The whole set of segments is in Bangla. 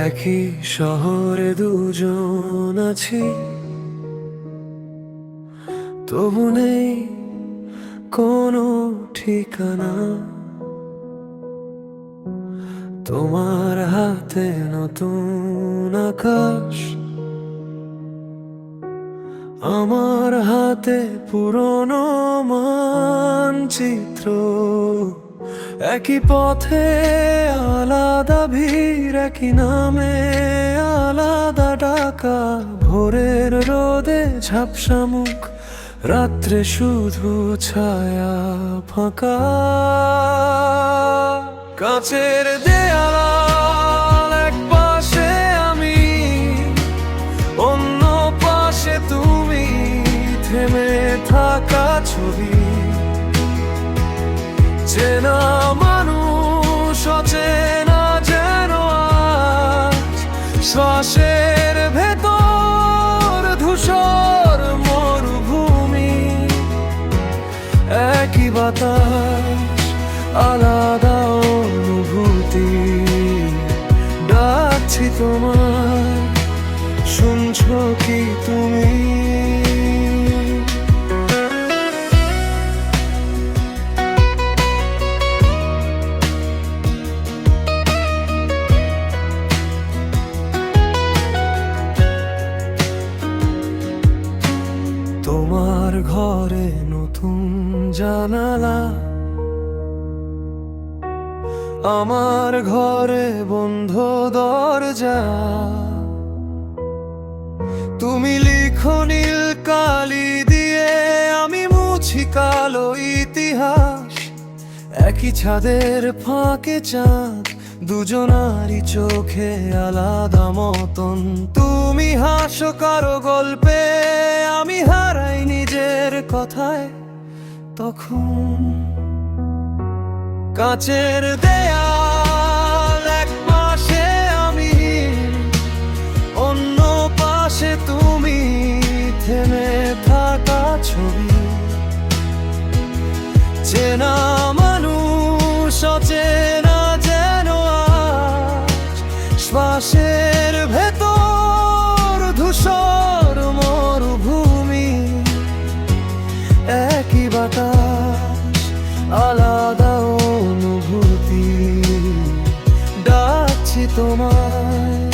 একই শহরে দুজন আছি, তবু নেই কোনো ঠিকানা। তোমার হাতে নতুন আকাশ, আমার হাতে পুরনো মানচিত্র। একই পথে আলাদা ভিড়, একই নামে আলাদা ডাকা। ভোরের রোদে ঝাপসা মুখ, রাত্রে শুধু ছায়া ফাঁকা। কাঁচের দেয়াল, এক পাশে আমি, অন্য পাশে তুমি। থেমে থাকা ছবি, চেনা মানুষ অচেনা যেন আজ। শ্বাসের ভেতর ধূসর মরুভূমি, একই বাতাস আলাদা অনুভূতি। ডাকছি তোমায়, শুনছো কি তুমি? তোমার ঘরে নতুন জানালা, আমার ঘরে বন্ধ দরজা। তুমি লিখো নীল কালি দিয়ে, আমি মুছি কালো ইতিহাস। একই ছাদের ফাঁকে চাঁদ, দুজনারই চোখে আলাদা মতন। তুমি হাসো কারো গল্পে, আমি হারাই নিজের কথায় তখন। কাঁচের দেয়াল, এক পাশে আমি, অন্য পাশে তুমি। থেমে থাকা ছবি, চেনা মানুষ অচেনা যেন আজ। শ্বাসের ভেতর ধূসর মরুভূমি, একই বাতাস আলাদা অনুভূতি। ডাকছি তোমায়,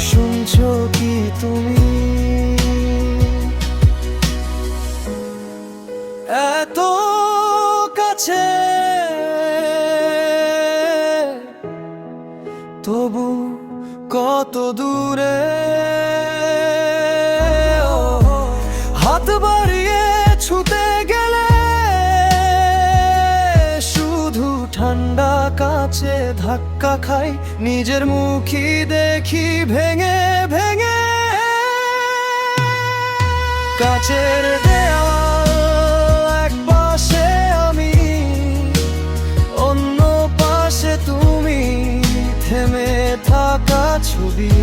শুনছো কি তুমি? এত কাছে তবু কত দূরে। হাত বাড়িয়ে ছুতে গেলে শুধু ঠান্ডা কাছে ধাক্কা খাই। নিজের মুখই দেখি ভেঙে ভেঙে। কাঁচের দেয়াল, এক পাশে আমি, অন্য পাশে তুমি। থেমে থাকা ছবি,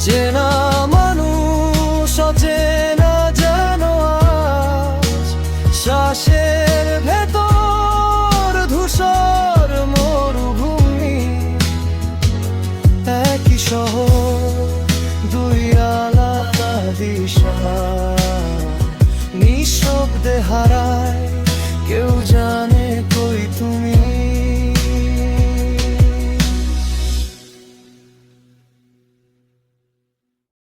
চেনা মানুষ অচেনা যেন আজ। শ্বাসের ভেতর ধূসর মরুভূমি, একই শহর দুই